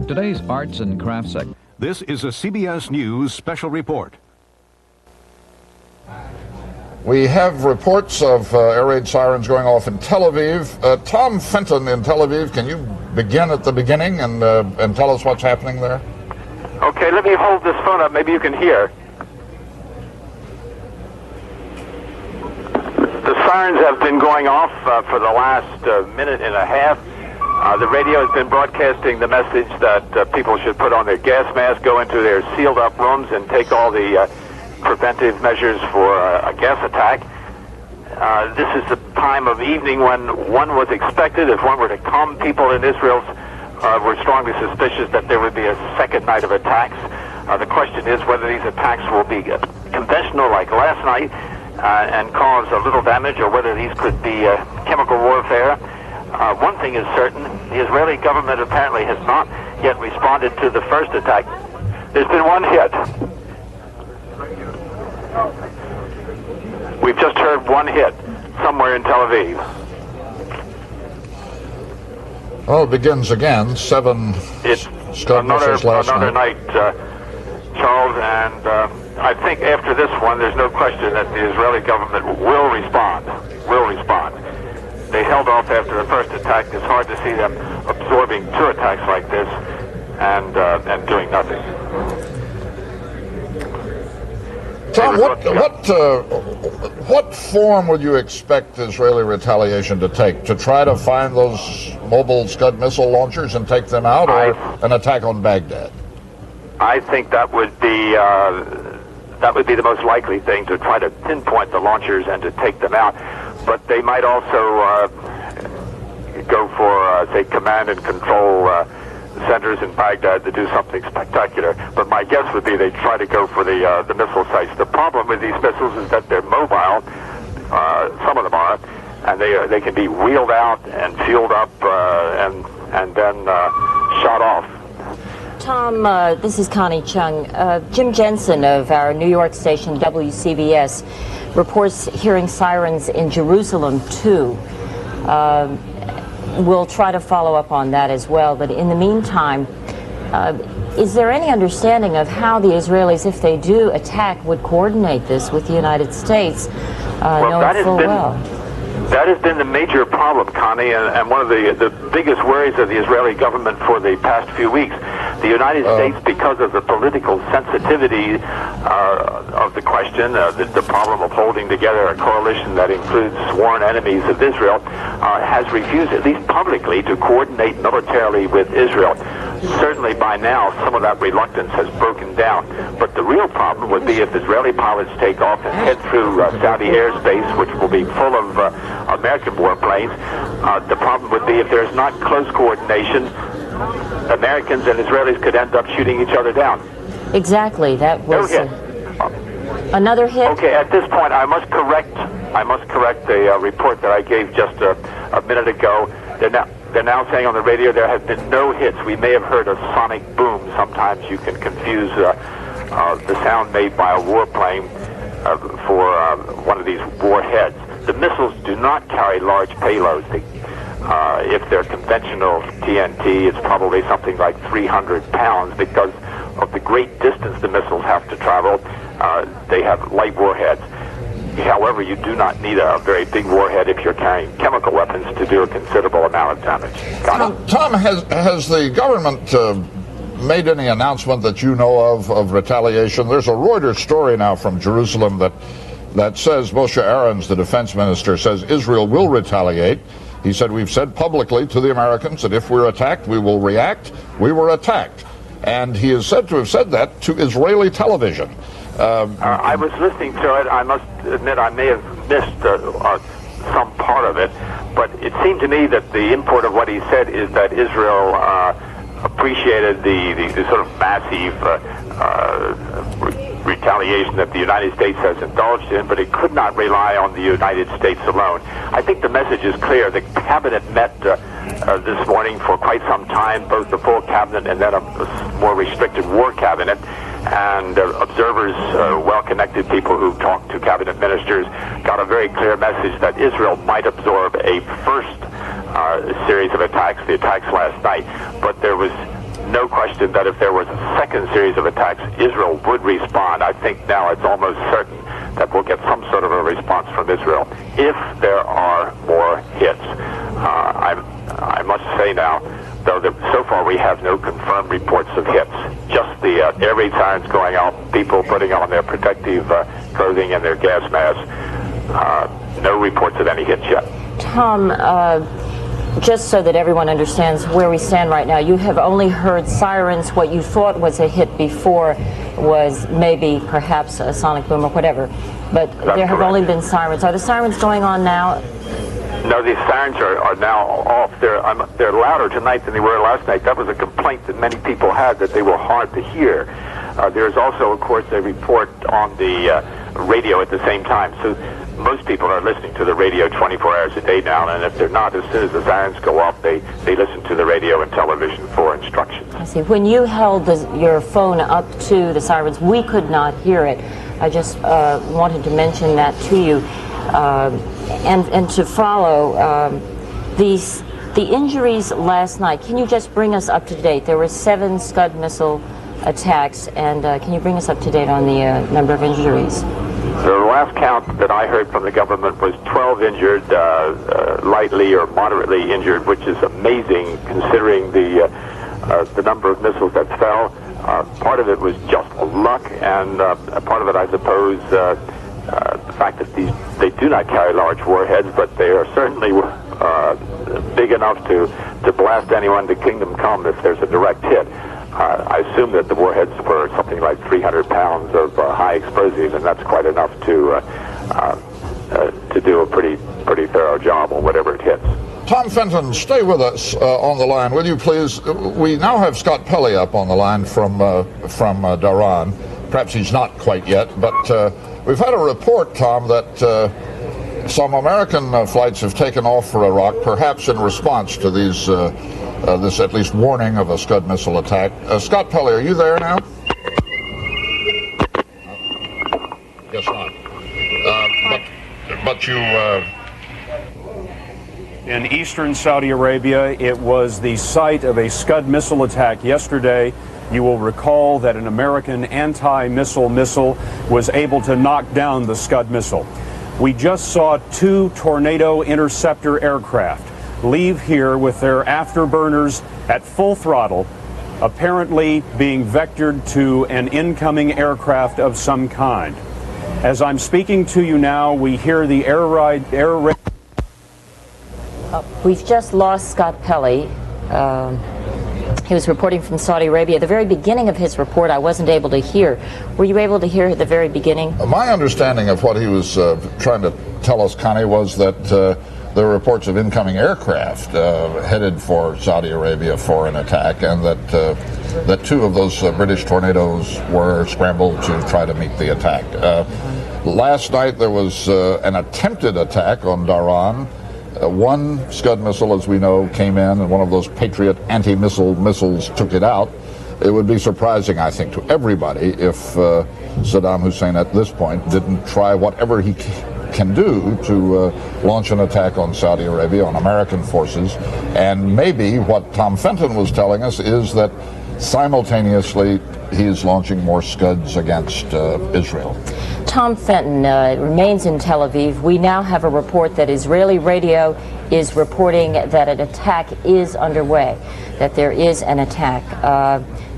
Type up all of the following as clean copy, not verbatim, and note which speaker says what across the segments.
Speaker 1: today's arts and crafts segment.
Speaker 2: This is a CBS News special report.
Speaker 3: We have reports of air raid sirens going off in Tel Aviv. Tom Fenton in Tel Aviv, can you begin at the beginning and tell us what's happening there?
Speaker 4: Okay, let me hold this phone up. Maybe you can hear. The sirens have been going off for the last minute and a half. The radio has been broadcasting the message that people should put on their gas mask, go into their sealed-up rooms, and take all the preventive measures for a gas attack. This is the time of evening when one was expected, if one were to calm people in Israel, were strongly suspicious that there would be a second night of attacks. The question is whether these attacks will be conventional like last night and cause a little damage, or whether these could be chemical warfare. One thing is certain, the Israeli government apparently has not yet responded to the first attack. There's been one hit. We've just heard one hit somewhere in Tel Aviv.
Speaker 3: Oh, it begins again. 7 Scud missiles last
Speaker 4: another night, Charles, and I think after this one, there's no question that the Israeli government will respond. They held off after the first attack. It's hard to see them absorbing 2 attacks like this and doing nothing.
Speaker 3: Tom, what form would you expect Israeli retaliation to take? To try to find those mobile Scud missile launchers and take them out, or an attack on Baghdad?
Speaker 4: I think that would be the most likely thing, to try to pinpoint the launchers and to take them out. But they might also go for, say, command and control centers in Baghdad to do something spectacular. But my guess would be they try to go for the missile sites. The problem with these missiles is that they're mobile. Some of them are, and they can be wheeled out and fueled up and then shot off.
Speaker 5: Tom, this is Connie Chung. Jim Jensen of our New York station WCBS reports hearing sirens in Jerusalem too. We'll try to follow up on that as well. But in the meantime, is there any understanding of how the Israelis, if they do attack, would coordinate this with the United States, knowing full well?
Speaker 4: That has been the major problem, Connie, and one of the biggest worries of the Israeli government for the past few weeks. The United States, because of the political sensitivity of the question, the problem of holding together a coalition that includes sworn enemies of Israel, has refused, at least publicly, to coordinate militarily with Israel. Certainly by now, some of that reluctance has broken down. But the real problem would be if Israeli pilots take off and head through Saudi airspace, which will be full of American warplanes. The problem would be if there's not close coordination, Americans and Israelis could end up shooting each other down.
Speaker 5: Exactly. That was another hit.
Speaker 4: Okay, at this point, I must correct a report that I gave just a minute ago. They're now saying on the radio there have been no hits. We may have heard a sonic boom. Sometimes you can confuse the sound made by a warplane for one of these warheads. The missiles do not carry large payloads. If they're conventional TNT, it's probably something like 300 pounds because of the great distance the missiles have to travel. They have light warheads. However, you do not need a very big warhead if you're carrying chemical weapons to do a considerable amount of damage.
Speaker 3: Tom, has the government made any announcement that you know of retaliation? There's a Reuters story now from Jerusalem that says Moshe Aarons, the defense minister, says Israel will retaliate. He said, we've said publicly to the Americans that if we're attacked, we will react. We were attacked. And he is said to have said that to Israeli television.
Speaker 4: I was listening to it. I must admit I may have missed some part of it, but it seemed to me that the import of what he said is that Israel appreciated the sort of massive retaliation that the United States has indulged in, but it could not rely on the United States alone. I think the message is clear. The cabinet met this morning for quite some time, both the full cabinet and then a more restricted war cabinet. And observers, well-connected people who talked to cabinet ministers, got a very clear message that Israel might absorb a first series of attacks, the attacks last night. But there was no question that if there was a second series of attacks, Israel would respond. I think now it's almost certain that we'll get some sort of a response from Israel if there are more hits. I must say now, though, that so far we have no confirmed reports of hits. Just the air raid sirens going out, people putting on their protective clothing and their gas masks. No reports of any hits yet.
Speaker 5: Tom, just so that everyone understands where we stand right now, you have only heard sirens. What you thought was a hit before was maybe perhaps a sonic boom or whatever. But there have only been sirens. Are the sirens going on now?
Speaker 4: No, these sirens are now off. They're louder tonight than they were last night. That was a complaint that many people had, that they were hard to hear. There's also, of course, a report on the radio at the same time. So most people are listening to the radio 24 hours a day now, and if they're not, as soon as the sirens go off, they listen to the radio and television for instructions.
Speaker 5: I see. When you held your phone up to the sirens, we could not hear it. I just wanted to mention that to you. And to follow the injuries last night, can you just bring us up to date? There were 7 Scud missile attacks, and can you bring us up to date on the number of injuries?
Speaker 4: The last count that I heard from the government was 12 injured, lightly or moderately injured, which is amazing considering the number of missiles that fell. Part of it was just luck, and part of it, I suppose, the fact that they do not carry large warheads, but they are certainly big enough to blast anyone to kingdom come if there's a direct hit. I assume that the warheads were something like 300 pounds of high explosive, and that's quite enough to do a pretty thorough job on whatever it hits.
Speaker 3: Tom Fenton, stay with us on the line, will you please? We now have Scott Pelley up on the line from Dhahran. Perhaps he's not quite yet, but we've had a report, Tom, that some American flights have taken off for Iraq, perhaps in response to these this at least warning of a Scud missile attack. Scott Pelley, are you there now? Guess not. But you...
Speaker 6: In eastern Saudi Arabia, it was the site of a Scud missile attack yesterday. You will recall that an American anti-missile missile was able to knock down the Scud missile. We just saw 2 Tornado interceptor aircraft leave here with their afterburners at full throttle, apparently being vectored to an incoming aircraft of some kind. As I'm speaking to you now, we hear the air raid.
Speaker 5: We've just lost Scott Pelley. He was reporting from Saudi Arabia. At the very beginning of his report, I wasn't able to hear. Were you able to hear at the very beginning?
Speaker 3: My understanding of what he was trying to tell us, Connie, was that there were reports of incoming aircraft headed for Saudi Arabia for an attack, and that 2 of those British Tornadoes were scrambled to try to meet the attack. Last night there was an attempted attack on Dhahran. 1 Scud missile, as we know, came in, and one of those Patriot anti-missile missiles took it out. It would be surprising, I think, to everybody if Saddam Hussein at this point didn't try whatever he can do to launch an attack on Saudi Arabia, on American forces. And maybe what Tom Fenton was telling us is that simultaneously he is launching more Scuds against Israel.
Speaker 5: Tom Fenton remains in Tel Aviv. We now have a report that Israeli radio is reporting that an attack is underway, that there is an attack.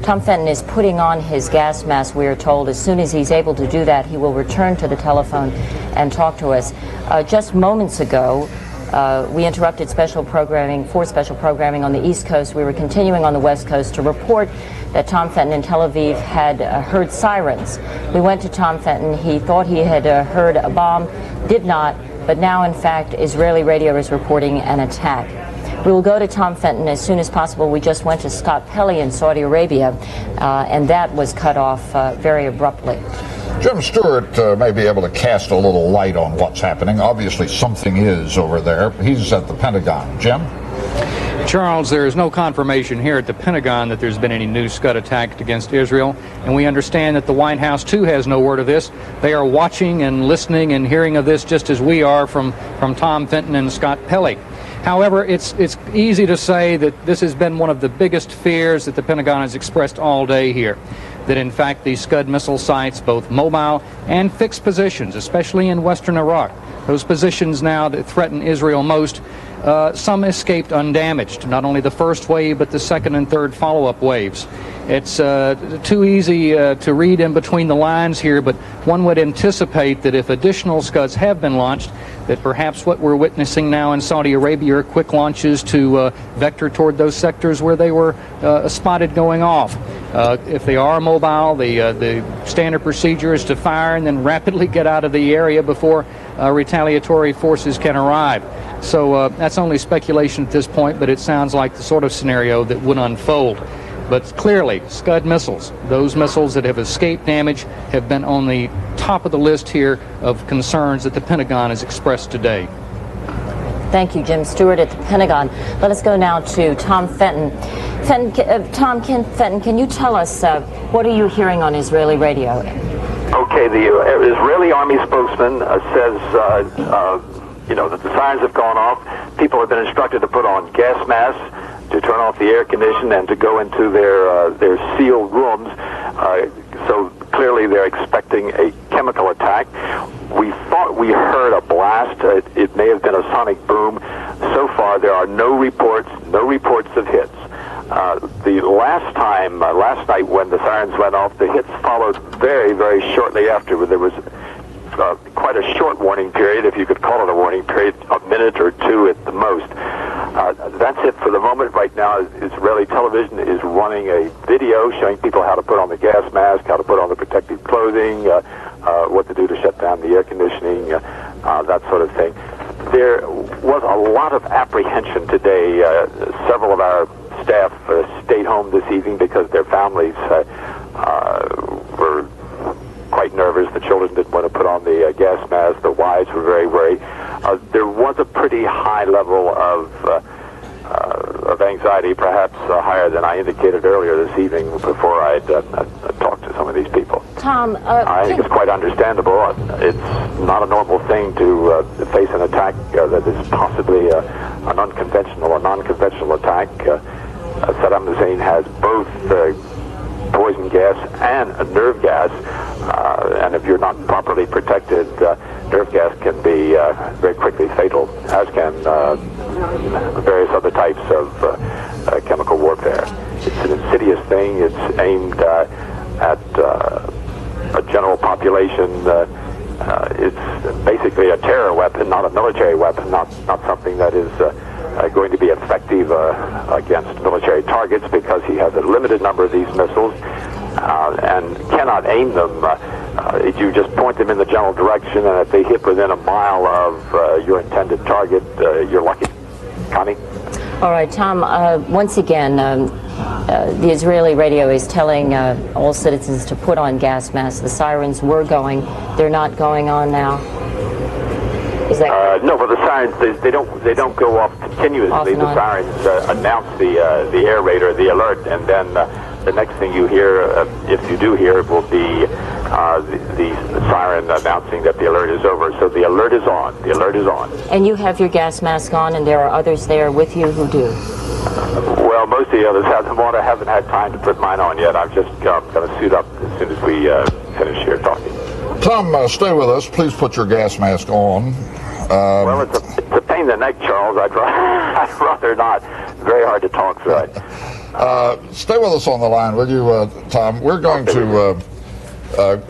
Speaker 5: Tom Fenton is putting on his gas mask, we are told. As soon as he's able to do that, he will return to the telephone and talk to us. Just moments ago, we interrupted special programming on the East Coast. We were continuing on the West Coast to report that Tom Fenton in Tel Aviv had heard sirens. We went to Tom Fenton. He thought he had heard a bomb, did not, but now, in fact, Israeli radio is reporting an attack. We will go to Tom Fenton as soon as possible. We just went to Scott Pelley in Saudi Arabia, and that was cut off very abruptly.
Speaker 3: Jim Stewart may be able to cast a little light on what's happening. Obviously, something is over there. He's at the Pentagon. Jim?
Speaker 7: Charles, there is no confirmation here at the Pentagon that there's been any new Scud attack against Israel, and we understand that the White House, too, has no word of this. They are watching and listening and hearing of this just as we are from Tom Fenton and Scott Pelley. However, it's easy to say that this has been one of the biggest fears that the Pentagon has expressed all day here, that in fact these Scud missile sites, both mobile and fixed positions, especially in western Iraq, those positions now that threaten Israel most, some escaped undamaged, not only the first wave but the second and third follow-up waves. It's too easy to read in between the lines here, but one would anticipate that if additional Scuds have been launched, that perhaps what we're witnessing now in Saudi Arabia are quick launches to vector toward those sectors where they were spotted going off. If they are mobile, the standard procedure is to fire and then rapidly get out of the area before retaliatory forces can arrive. So that's only speculation at this point, but it sounds like the sort of scenario that would unfold. But clearly, Scud missiles, those missiles that have escaped damage, have been on the top of the list here of concerns that the Pentagon has expressed today.
Speaker 5: Thank you, Jim Stewart at the Pentagon. Let us go now to Tom Fenton. Fenton, can you tell us what are you hearing on Israeli radio?
Speaker 4: Okay, the Israeli Army spokesman says, that the sirens have gone off. People have been instructed to put on gas masks, to turn off the air condition, and to go into their sealed rooms. So clearly they're expecting a chemical attack. We thought we heard a blast. It may have been a sonic boom. So far there are no reports of hits. The last night when the sirens went off, the hits followed very, very shortly after. There was quite a short warning period, if you could call it a warning period, a minute or two at the most. That's it for the moment. Right now, Israeli television is running a video showing people how to put on the gas mask, how to put on the protective clothing, what to do to shut down the air conditioning, that sort of thing. There was a lot of apprehension today. Several of our staff stayed home this evening because their families were quite nervous. The children didn't want to put on the gas mask. The wives were very worried. There was a pretty high level of anxiety, perhaps higher than I indicated earlier this evening before I talked to some of these people.
Speaker 5: Tom,
Speaker 4: I think it's quite understandable. It's not a normal thing to face an attack that is possibly an unconventional or non-conventional attack. Saddam Hussein has both poison gas and nerve gas, and if you're not properly protected, nerve gas can be very quickly fatal, as can various other types of chemical warfare. It's an insidious thing. It's aimed at a general population. It's basically a terror weapon, not a military weapon, not something that is going to be effective against military targets, because he has a limited number of these missiles and cannot aim them. You just point them in the general direction, and if they hit within a mile of your intended target, you're lucky. Connie?
Speaker 5: All right, Tom, once again, the Israeli radio is telling all citizens to put on gas masks. The sirens were going. They're not going on now. Is that
Speaker 4: no, but the sirens, they don't go off continuously. The sirens announce the air raid or the alert, and then the next thing you hear, if you do hear, will be the siren announcing that the alert is over. So the alert is on. The alert is on. And
Speaker 5: you have your gas mask on, and there are others there with you who do?
Speaker 4: Well, most of the others have them on. I haven't had time to put mine on yet. I'm just going to suit up as soon as we finish here talking.
Speaker 3: Tom, stay with us. Please put your gas mask on.
Speaker 4: Well, it's a pain in the neck, Charles. I'd rather not. Very hard to talk through it.
Speaker 3: Stay with us on the line, will you, Tom? We're going to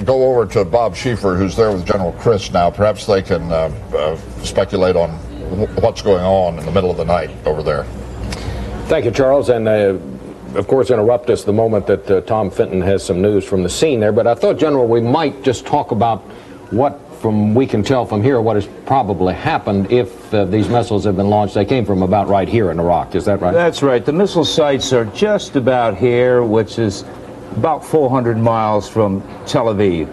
Speaker 3: go over to Bob Schieffer, who's there with General Chris now. Perhaps they can speculate on what's going on in the middle of the night over there.
Speaker 8: Thank you, Charles, and of course interrupt us the moment that Tom Fenton has some news from the scene there. But I thought, General, we might just talk about what we can tell from here what has probably happened if these missiles have been launched. They came from about right here in Iraq. Is that right?
Speaker 1: That's right. The missile sites are just about here, which is about 400 miles from Tel Aviv.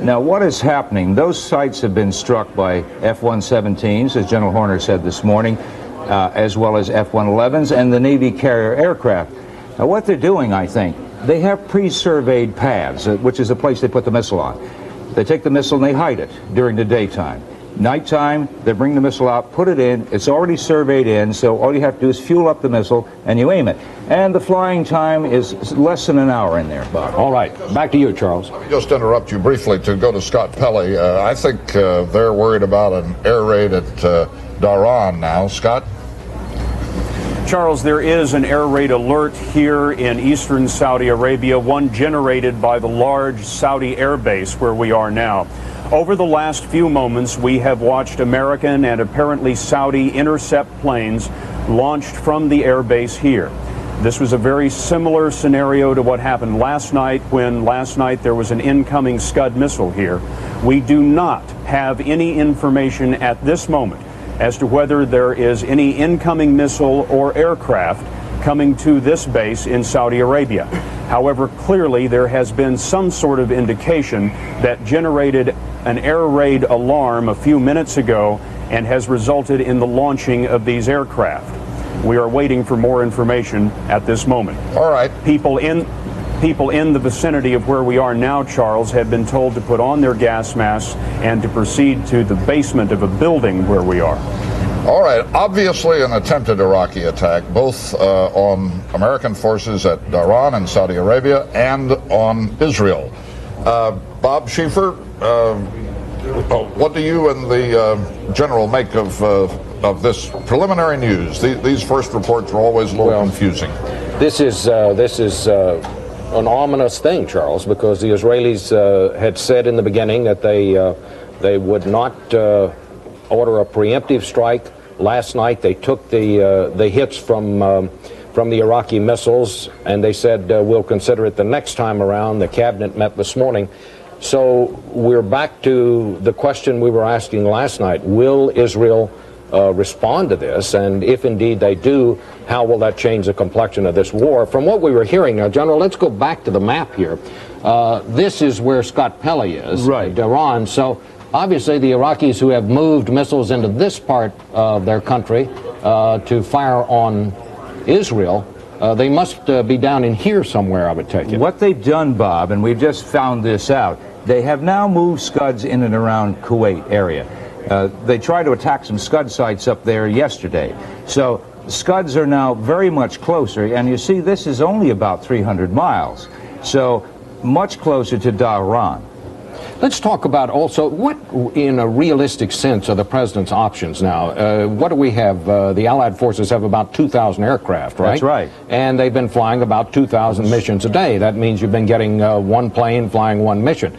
Speaker 1: Now, what is happening? Those sites have been struck by F-117s, as General Horner said this morning, as well as F-111s and the Navy carrier aircraft. Now, what they're doing, I think, they have pre-surveyed paths, which is the place they put the missile on. They take the missile and they hide it during the daytime. Nighttime, they bring the missile out, put it in. It's already surveyed in, so all you have to do is fuel up the missile and you aim it. And the flying time is less than an hour in there, Bob.
Speaker 8: All right, back to you, Charles.
Speaker 3: Let me just interrupt you briefly to go to Scott Pelley. I think they're worried about an air raid at Dhahran now. Scott?
Speaker 6: Charles, there is an air raid alert here in eastern Saudi Arabia, one generated by the large Saudi air base where we are now. Over the last few moments, we have watched American and apparently Saudi intercept planes launched from the air base here. This was a very similar scenario to what happened last night when last night there was an incoming Scud missile here. We do not have any information at this moment as to whether there is any incoming missile or aircraft coming to this base in Saudi Arabia. However, clearly there has been some sort of indication that generated an air raid alarm a few minutes ago and has resulted in the launching of these aircraft. We are waiting for more information at this moment.
Speaker 3: All right.
Speaker 6: People in the vicinity of where we are now, Charles, have been told to put on their gas masks and to proceed to the basement of a building where we are.
Speaker 3: All right. Obviously an attempted Iraqi attack, both on American forces at Dhahran in Saudi Arabia and on Israel. Bob Schieffer, what do you and the general make of this preliminary news? These first reports are always a little confusing.
Speaker 8: This is an ominous thing, Charles, because the Israelis had said in the beginning that they would not order a preemptive strike. Last night they took the hits from the Iraqi missiles, and they said we'll consider it the next time around. The cabinet met this morning. So we're back to the question we were asking last night. Will Israel respond to this? And if indeed they do, how will that change the complexion of this war? From what we were hearing now, General, let's go back to the map here. This is where Scott Pelley is,
Speaker 1: right,
Speaker 8: Dhahran. So obviously the Iraqis who have moved missiles into this part of their country to fire on Israel, they must be down in here somewhere, I would take it.
Speaker 1: What they've done, Bob, and we've just found this out, they have now moved Scuds in and around Kuwait area. They tried to attack some Scud sites up there yesterday. So Scuds are now very much closer, and you see this is only about 300 miles. So much closer to Dhahran.
Speaker 8: Let's talk about also what, in a realistic sense, are the president's options now. What do we have? The Allied forces have about 2,000 aircraft, right?
Speaker 1: That's right.
Speaker 8: And they've been flying about 2,000 missions a day. That means you've been getting one plane flying one mission.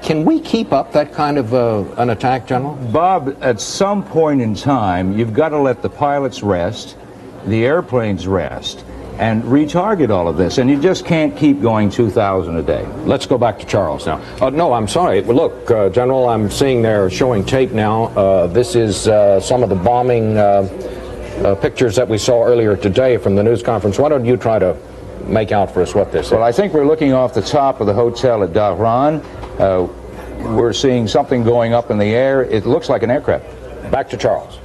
Speaker 8: Can we keep up that kind of an attack, General?
Speaker 1: Bob, at some point in time, you've got to let the pilots rest, the airplanes rest, and retarget all of this. And you just can't keep going 2,000 a day.
Speaker 8: Let's go back to Charles now. No, I'm sorry. Look, General, I'm seeing they're showing tape now. This is some of the bombing pictures that we saw earlier today from the news conference. Why don't you try to make out for us what this is?
Speaker 1: Well, I think we're looking off the top of the hotel at Dhahran. We're seeing something going up in the air. It looks like an aircraft.
Speaker 8: Back to Charles.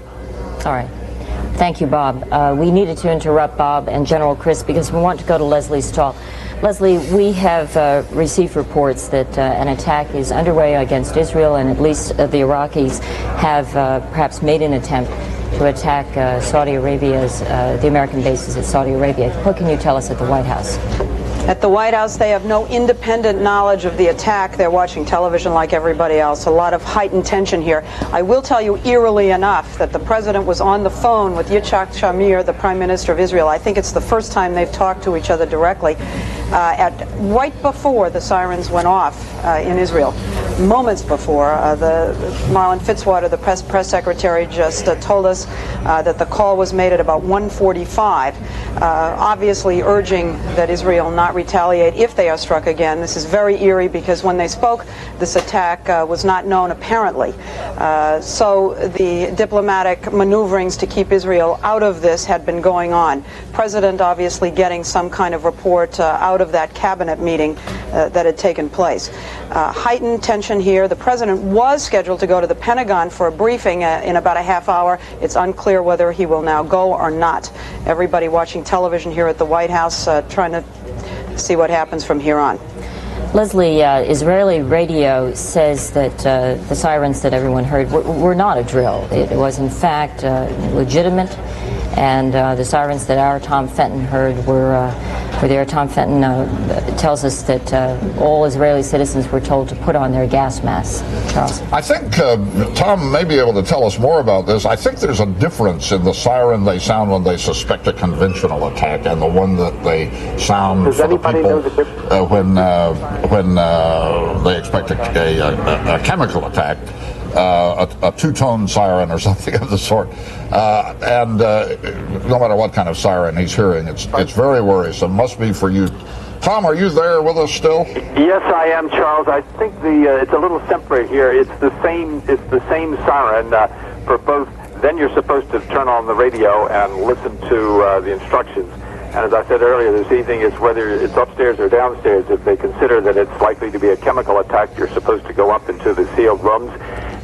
Speaker 5: All right. Thank you, Bob. We needed to interrupt Bob and General Chris because we want to go to Leslie Stahl. Leslie, we have received reports that an attack is underway against Israel, and at least the Iraqis have perhaps made an attempt to attack Saudi Arabia's, the American bases at Saudi Arabia. What can you tell us at the White House?
Speaker 9: At the White House, they have no independent knowledge of the attack. They're watching television like everybody else. A lot of heightened tension here. I will tell you, eerily enough, that the president was on the phone with Yitzhak Shamir, the Prime Minister of Israel. I think it's the first time they've talked to each other directly. Right before the sirens went off in Israel, moments before, Marlon Fitzwater, the press secretary, just told us that the call was made at about 1:45, obviously urging that Israel not retaliate if they are struck again. This is very eerie because when they spoke, this attack was not known apparently. So the diplomatic maneuverings to keep Israel out of this had been going on. President obviously getting some kind of report out of that cabinet meeting that had taken place. Heightened tension here. The president was scheduled to go to the Pentagon for a briefing in about a half hour. It's unclear whether he will now go or not. Everybody watching television here at the White House trying to see what happens from here on.
Speaker 5: Leslie, Israeli radio says that the sirens that everyone heard were not a drill. It was, in fact, legitimate, and the sirens that our Tom Fenton heard were there. Tom Fenton tells us that all Israeli citizens were told to put on their gas masks. Charles?
Speaker 3: I think Tom may be able to tell us more about this. I think there's a difference in the siren they sound when they suspect a conventional attack and the one that they sound for the people when they expect a chemical attack. A two-tone siren or something of the sort, and no matter what kind of siren he's hearing, it's very worrisome. Must be for you. Tom, are you there with us still?
Speaker 4: Yes, I am, Charles. I think it's a little separate here. It's the same siren for both. Then you're supposed to turn on the radio and listen to the instructions. And as I said earlier this evening, it's whether it's upstairs or downstairs. If they consider that it's likely to be a chemical attack, you're supposed to go up into the sealed rooms.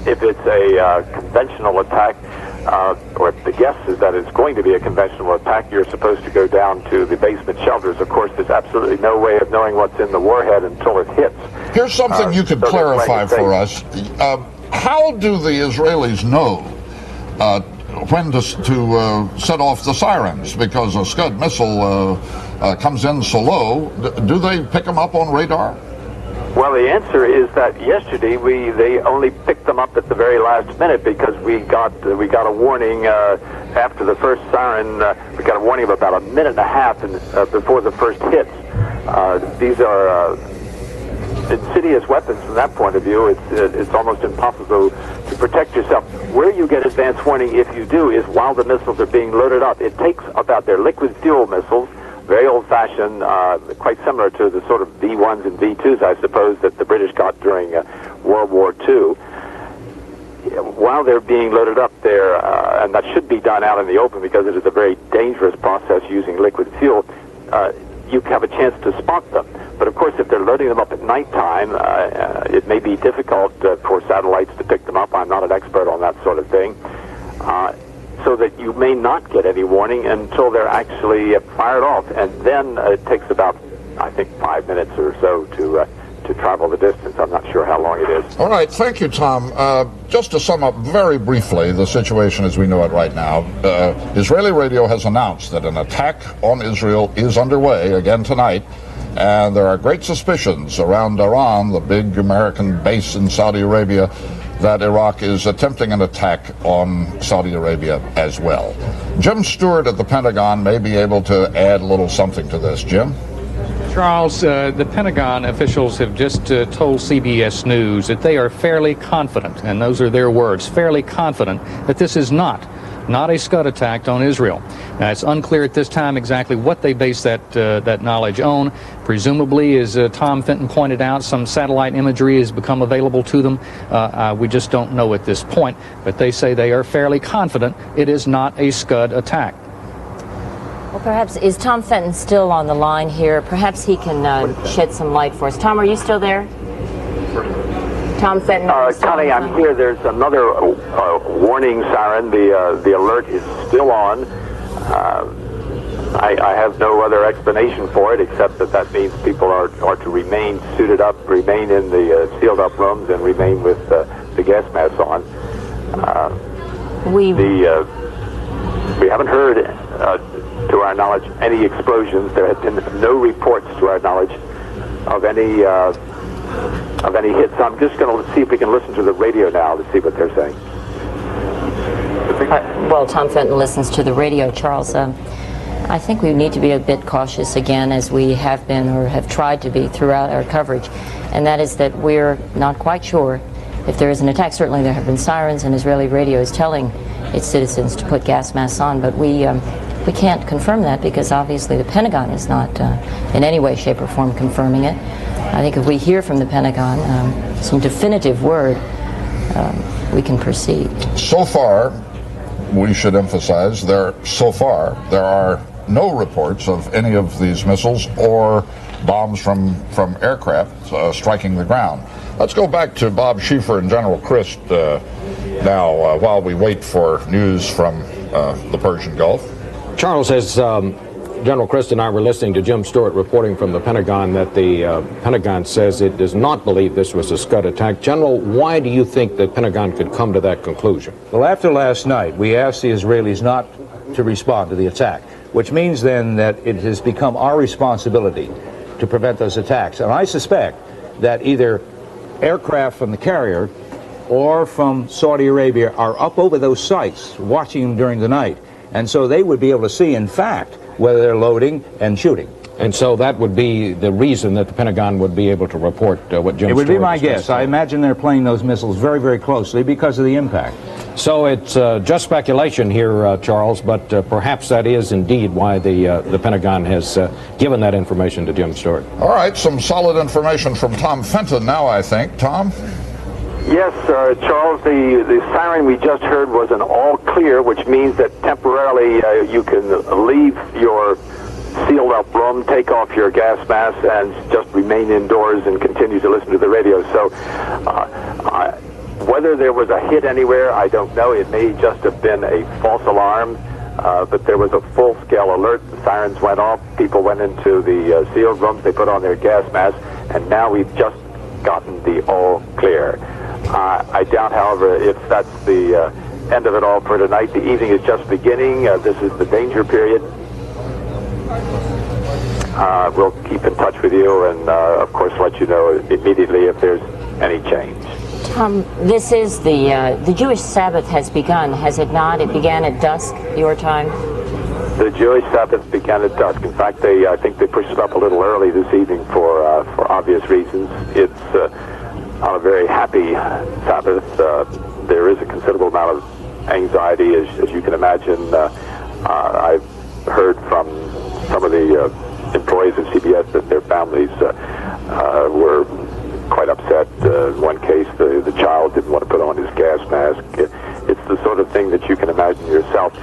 Speaker 4: If it's a conventional attack, or if the guess is that it's going to be a conventional attack, you're supposed to go down to the basement shelters. Of course, there's absolutely no way of knowing what's in the warhead until it hits.
Speaker 3: Here's something you could clarify for us. How do the Israelis know when to set off the sirens? Because a Scud missile comes in so low. Do they pick them up on radar?
Speaker 4: Well, the answer is that yesterday they only picked them up at the very last minute because we got a warning after the first siren. We got a warning of about a minute and a half before the first hits. These are insidious weapons from that point of view. It's almost impossible to protect yourself. Where you get advance warning, if you do, is while the missiles are being loaded up. It takes about their liquid fuel missiles, very old-fashioned, quite similar to the sort of V-1s and V-2s, I suppose, that the British got during World War II. While they're being loaded up there, and that should be done out in the open because it is a very dangerous process using liquid fuel, you have a chance to spot them. But of course, if they're loading them up at nighttime, it may be difficult for satellites to pick them up. I'm not an expert on that sort of thing. So that you may not get any warning until they're actually fired off. And then it takes about, I think, 5 minutes or so to travel the distance. I'm not sure how long it is.
Speaker 3: All right. Thank you, Tom. Just to sum up very briefly the situation as we know it right now, Israeli radio has announced that an attack on Israel is underway again tonight. And there are great suspicions around Iran, the big American base in Saudi Arabia, that Iraq is attempting an attack on Saudi Arabia as well. Jim Stewart at the Pentagon may be able to add a little something to this. Jim?
Speaker 7: Charles, the Pentagon officials have just told CBS News that they are fairly confident, and those are their words, fairly confident that this is not a Scud attack on Israel. Now, it's unclear at this time exactly what they base that knowledge on. Presumably, as Tom Fenton pointed out, some satellite imagery has become available to them. We just don't know at this point, but they say they are fairly confident it is not a Scud attack.
Speaker 5: Well, perhaps, is Tom Fenton still on the line here? Perhaps he can shed some light for us. Tom, are you still there? Tom Fenton.
Speaker 4: Connie, I'm here. There's another warning siren. The alert is still on. I have no other explanation for it except that means people are to remain suited up, remain in the sealed up rooms, and remain with the gas masks on. We haven't heard, to our knowledge, any explosions. There have been no reports, to our knowledge, of any hits. I'm just going to see if we can listen to the radio now to see what they're saying.
Speaker 5: Well, Tom Fenton listens to the radio, Charles. I think we need to be a bit cautious again, as we have been or have tried to be throughout our coverage, and that is that we're not quite sure if there is an attack. Certainly there have been sirens, and Israeli radio is telling its citizens to put gas masks on, but we can't confirm that because obviously the Pentagon is not in any way, shape, or form confirming it. I think if we hear from the Pentagon some definitive word, we can proceed. So
Speaker 3: far, we should emphasize, there are no reports of any of these missiles or bombs from aircraft striking the ground. Let's go back to Bob Schieffer and General Christ now while we wait for news from the Persian Gulf.
Speaker 8: Charles, has General Christ and I were listening to Jim Stewart reporting from the Pentagon that the Pentagon says it does not believe this was a Scud attack. General, why do you think the Pentagon could come to that conclusion?
Speaker 1: Well, after last night, we asked the Israelis not to respond to the attack, which means then that it has become our responsibility to prevent those attacks. And I suspect that either aircraft from the carrier or from Saudi Arabia are up over those sites watching them during the night. And so they would be able to see, in fact, whether they're loading and shooting.
Speaker 8: And so that would be the reason that the Pentagon would be able to report what Jim Stewart.
Speaker 1: It would be my guess. I imagine they're playing those missiles very, very closely because of the impact.
Speaker 8: So it's just speculation here, Charles, but perhaps that is indeed why the Pentagon has given that information to Jim Stewart.
Speaker 3: All right, some solid information from Tom Fenton now, I think. Tom?
Speaker 4: Yes, Charles, the siren we just heard was an all clear, which means that temporarily you can leave your sealed up room, take off your gas mask, and just remain indoors and continue to listen to the radio. So whether there was a hit anywhere, I don't know. It may just have been a false alarm, but there was a full-scale alert. The sirens went off. People went into the sealed rooms. They put on their gas masks, and now we've just gotten the all clear. I doubt, however, if that's the end of it all for tonight. The evening is just beginning. This is the danger period. We'll keep in touch with you and, of course, let you know immediately if there's any change.
Speaker 5: This is the Jewish Sabbath has begun, has it not? It began at dusk, your time?
Speaker 4: The Jewish Sabbath began at dusk. In fact, I think they pushed it up a little early this evening for obvious reasons. It's not a very happy Sabbath. There is a considerable amount of anxiety, as you can imagine. I've heard from some of the employees of CBS that their families were quite upset. In one case, the child didn't want to put on his gas mask. It's the sort of thing that you can imagine yourself.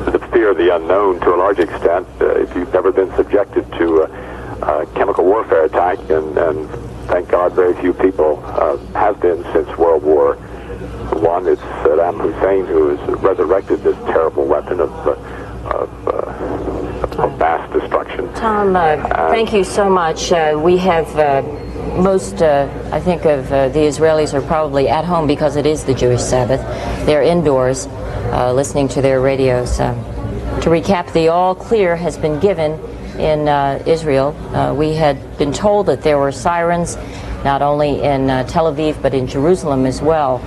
Speaker 4: The fear of the unknown, to a large extent, if you've never been subjected to a chemical warfare attack, and thank God very few people have been since World War I. It's Saddam Hussein who has resurrected this terrible weapon of mass destruction.
Speaker 5: Tom, thank you so much. We have I think, of the Israelis are probably at home because it is the Jewish Sabbath. They're indoors listening to their radios. To recap, the all clear has been given in Israel. We had been told that there were sirens not only in Tel Aviv but in Jerusalem as well.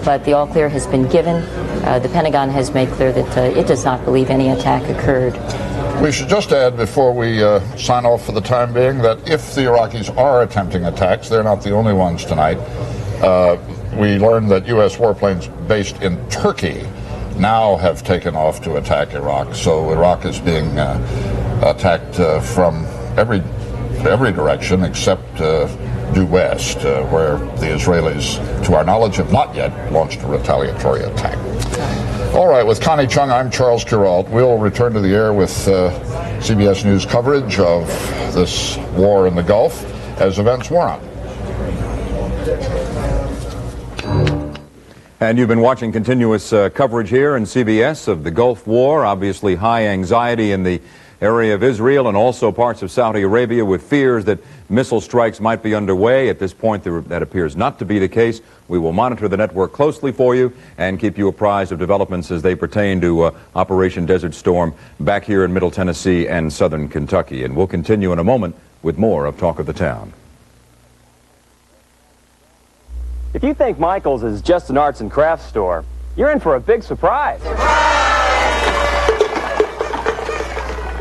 Speaker 5: But the all clear has been given. The Pentagon has made clear that it does not believe any attack occurred.
Speaker 3: We should just add before we sign off for the time being that if the Iraqis are attempting attacks, they're not the only ones tonight. We learned that U.S. warplanes based in Turkey now have taken off to attack Iraq. So Iraq is being attacked from every direction except due west, where the Israelis, to our knowledge, have not yet launched a retaliatory attack. All right, with Connie Chung, I'm Charles Kuralt. We'll return to the air with CBS News coverage of this war in the Gulf as events warrant.
Speaker 10: And you've been watching continuous coverage here in CBS of the Gulf War. Obviously high anxiety in the area of Israel and also parts of Saudi Arabia, with fears that missile strikes might be underway. At this point, that appears not to be the case. We will monitor the network closely for you and keep you apprised of developments as they pertain to Operation Desert Storm back here in Middle Tennessee and southern Kentucky. And we'll continue in a moment with more of Talk of the Town.
Speaker 11: If you think Michael's is just an arts and crafts store, you're in for a big surprise.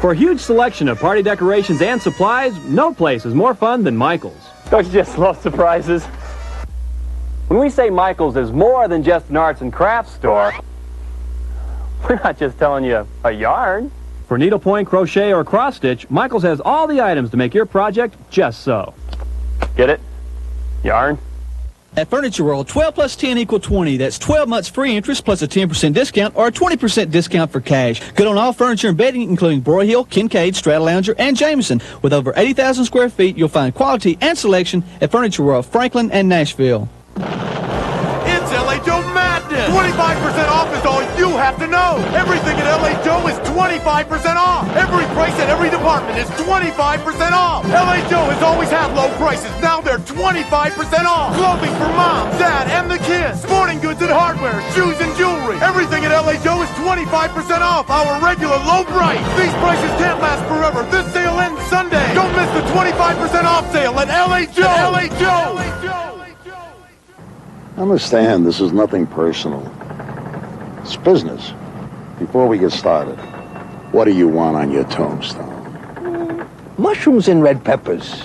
Speaker 11: For a huge selection of party decorations and supplies, no place is more fun than Michael's. Don't you just love surprises? When we say Michael's is more than just an arts and crafts store, we're not just telling you a yarn. For needlepoint, crochet, or cross-stitch, Michael's has all the items to make your project just so. Get it? Yarn?
Speaker 12: At Furniture World, 12 plus 10 equal 20. That's 12 months free interest plus a 10% discount or a 20% discount for cash. Good on all furniture and bedding, including Broyhill, Kincaid, Stratolanger, and Jameson. With over 80,000 square feet, you'll find quality and selection at Furniture World, Franklin and Nashville.
Speaker 13: It's LA Joe Madness! 25% off is all you have to know! Joe! Everything at LA Joe is 25% off! Every price at every department is 25% off! LA Joe has always had low prices, now they're 25% off! Clothing for mom, dad, and the kids! Sporting goods and hardware, shoes and jewelry! Everything at LA Joe is 25% off our regular low price! These prices can't last forever! This sale ends Sunday! Don't miss the 25% off sale at LA Joe! LA Joe!
Speaker 14: Understand, this is nothing personal. It's business. Before we get started, what do you want on your tombstone?
Speaker 15: Mushrooms and red peppers.